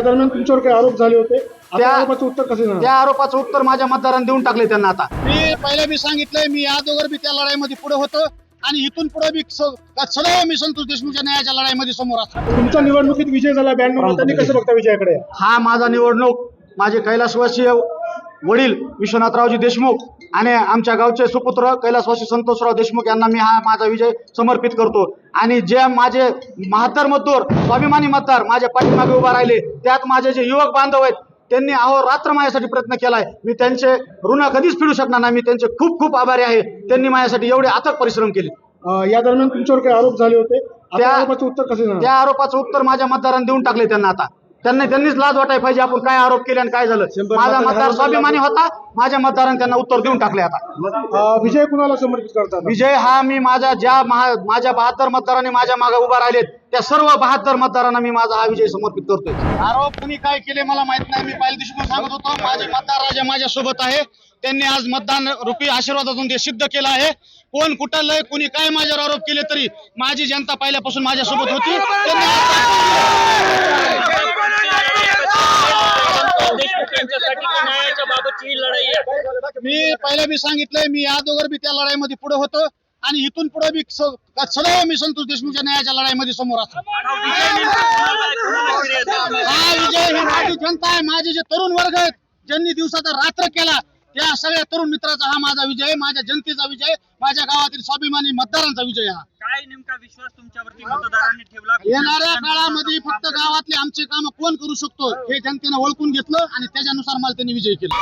या दरम्यान तुमच्यावर काही आरोप झाले होते, त्या आरोपाचं उत्तर कसं देणार? त्या आरोपाचं उत्तर माझ्या मतदारांनी देऊन टाकले त्यांना. आता मी पहिल्या बी सांगितलंय, मी अगोदर बी त्या लढाईमध्ये पुढे होतो आणि इथून पुढे बी सदैव मी संतोष देशमुखच्या न्यायाच्या लढाईमध्ये समोर असतो. तुमचा निवडणुकीत विजय झाला 92 मतांनी, कसं बघता विजयाकडे? हा माझा निवडणूक माझे कैलासवासी वडील विश्वनाथरावजी देशमुख आणि आमच्या गावचे सुपुत्र कैलासवासी संतोषराव देशमुख यांना मी हा माझा विजय समर्पित करतो. आणि जे माझे 72 मजदूर स्वाभिमानी मतदार माझ्या पाठीमागे उभा राहिले, त्यात माझे जे युवक बांधव आहेत त्यांनी अहोरात्र माझ्यासाठी प्रयत्न केलाय. मी त्यांचे ऋण कधीच फेडू शकणार नाही. मी त्यांचे खूप खूप आभारी आहे. त्यांनी माझ्यासाठी एवढे अथक परिश्रम केले. या दरम्यान तुमच्यावर काही आरोप झाले होते, त्या आरोपाचं उत्तर कसं देणार? त्या आरोपाचं उत्तर माझ्या मतदारांनी देऊन टाकले त्यांना. आता त्यांनीच लाज वाटायला पाहिजे आपण काय आरोप केले आणि काय झालं. माझा मतदार स्वाभिमानी होता, माझ्या मतदारांनी त्यांना उत्तर देऊन टाकले. आता विजय कुणाला समर्पित करतात? विजय हा मी माझ्या माझ्या 72 मतदारांनी माझ्या मागे उभा राहिलेत त्या सर्व 72 मतदारांना मी माझा हा विजय समर्पित करतोय. आरोप कुणी काय केले मला माहित नाही. मी पहिल्या दिवशी सांगत होतो, माझे मतदार राजा माझ्या सोबत आहे. त्यांनी आज मतदान रूपी आशीर्वादातून ते सिद्ध केलं आहे. कोण कुठलंय कुणी काय माझ्यावर आरोप केले तरी माझी जनता पहिल्यापासून माझ्या सोबत होती. मी पहिल्या बी सांगितलंय, मी अगोदर बी त्या लढाईमध्ये पुढे होतो आणि इथून पुढे बी सदैव मी संतोष देशमुखच्या न्यायाच्या लढाईमध्ये समोर असतो. हा विजय ही माझी जनता आहे, माझे जे तरुण वर्ग आहेत ज्यांनी दिवसाचा रात्र केला त्या सगळ्या तरुण मित्राचा हा माझा विजय आहे. माझ्या जनतेचा विजय, माझ्या गावातील स्वाभिमानी मतदारांचा विजय. हा काय नेमका विश्वास तुमच्यावरती मतदारांनी ठेवला? येणाऱ्या काळामध्ये फक्त गावातले आमचे काम कोण करू शकतो हे जनतेनं ओळखून घेतलं आणि त्याच्यानुसार मला त्यांनी विजय केला.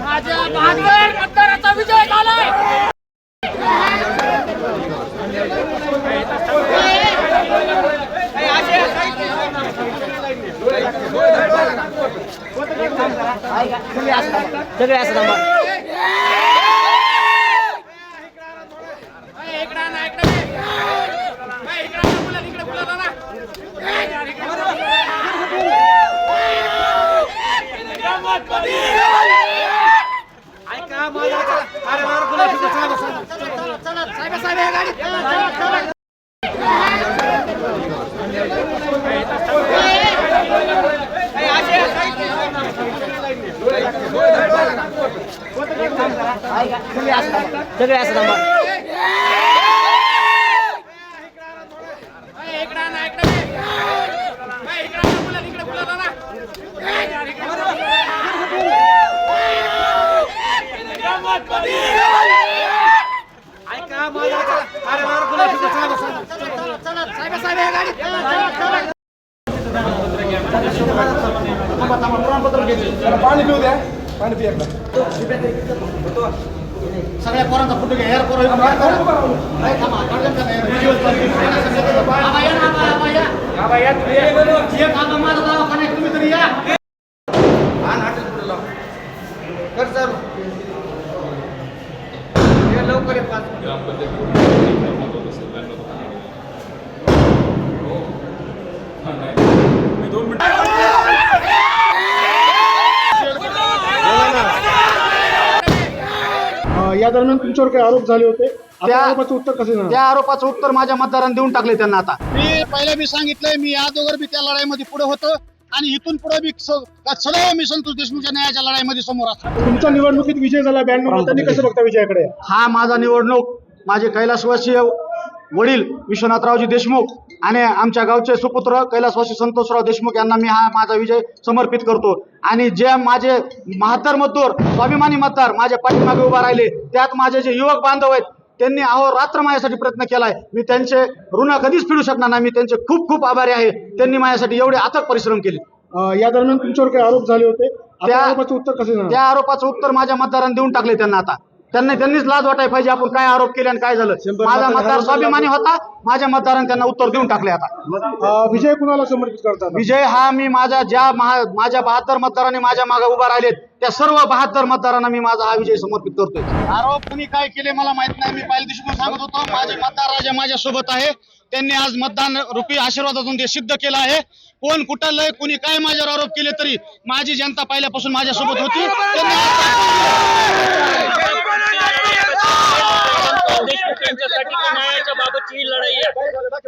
माझ्या 72 मतदाराचा विजय झालाय. सगळे असं सगळे असं सगळ्या पोरांचा फोटो घ्या. यार पोरं थांबा, काढून टाका यार. व्हिज्युअल चालू आहे. बाबा या ना, बाबा या. बाबा या तुम्ही. जे काका माझा दवाखाना आहे, तुम्ही तरी या. कर सर. हे लवकर ये. या दरम्यान तुमच्यावर काही आरोप झाले होते आता त्या- आरोपाचं उत्तर कसं देणार? त्या आरोपाचं उत्तर माझ्या मतदारांनी देऊन टाकले त्यांना आता. मी पहिल्या मी सांगितलंय, मी अगोदर बी त्या लढाईमध्ये पुढे होतो आणि इथून पुढे बी सदैव मी संतोष देशमुखच्या न्यायाच्या लढाईमध्ये समोर असतो. तुमचा निवडणुकीत विजय झाला 92 मतांनी, कसं बघता विजयाकडे? हा माझा निवडणूक माझे कैलासवासी वडील विश्वनाथरावजी देशमुख आणि आमच्या गावचे सुपुत्र कैलासवासी संतोषराव देशमुख यांना मी हा माझा विजय समर्पित करतो. आणि जे माझे 72 मतदार स्वाभिमानी मतदार माझ्या पाठीमागे उभा राहिले, त्यात माझे जे युवक बांधव आहेत त्यांनी अहोरात्र माझ्यासाठी प्रयत्न केलाय. मी त्यांचे ऋण कधीच फेडू शकणार नाही. मी त्यांचे खूप खूप आभारी आहे. त्यांनी माझ्यासाठी एवढे अथक परिश्रम केले. या दरम्यान तुमच्यावर काही आरोप झाले होते आता त्या- आरोपाचं उत्तर कसं देणार? त्या आरोपाचं उत्तर माझ्या मतदारांनी देऊन टाकले त्यांना आता. त्यांनीच लाज वाटायला पाहिजे आपण काय आरोप केले आणि काय झालं. माझा मतदार स्वाभिमानी होता. माझ्या मतदारांनी त्यांना उत्तर देऊन टाकले आता. विजय कुणाला समर्पित करतात? विजय हा मी माझ्या माझ्या 72 मतदारांनी माझ्या मागे उभा राहिलेत त्या सर्व 72 मतदारांना मी माझा हा विजय समर्पित करतोय. आरोप कुणी काय केले मला माहित नाही. मी पहिल्या दिवशी पण सांगत होतो, माझे मतदार राजा माझ्या सोबत आहे. त्यांनी आज मतदान रूपी आशीर्वादातून ते सिद्ध केलं आहे. कोण कुठं लय कुणी काय माझ्यावर आरोप केले तरी माझी जनता पहिल्यापासून माझ्यासोबत होती.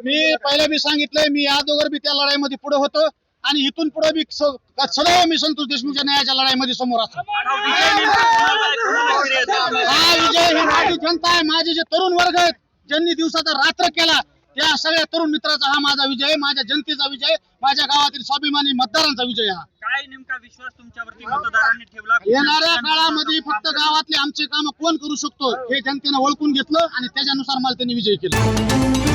मी पहिल्या मी सांगितलंय, मी अगोदर बी त्या लढाईमध्ये पुढे होतो आणि इथून पुढे बी सदैव मी संतोष देशमुखच्या न्यायाच्या लढाईमध्ये समोर असतो. हा विजय ही माझी जनता आहे. माझे जे तरुण वर्ग आहेत ज्यांनी दिवसाचा रात्र केला त्या सगळ्या तरुण मित्राचा हा माझा विजय, माझ्या जनतेचा विजय, माझ्या गावातील स्वाभिमानी मतदारांचा विजय. हा काय नेमका विश्वास तुमच्यावरती मतदारांनी ठेवला? येणाऱ्या काळामध्ये फक्त गावातले आमचे काम कोण करू शकतो हे जनतेनं ओळखून घेतलं आणि त्याच्यानुसार मला त्यांनी विजय केला.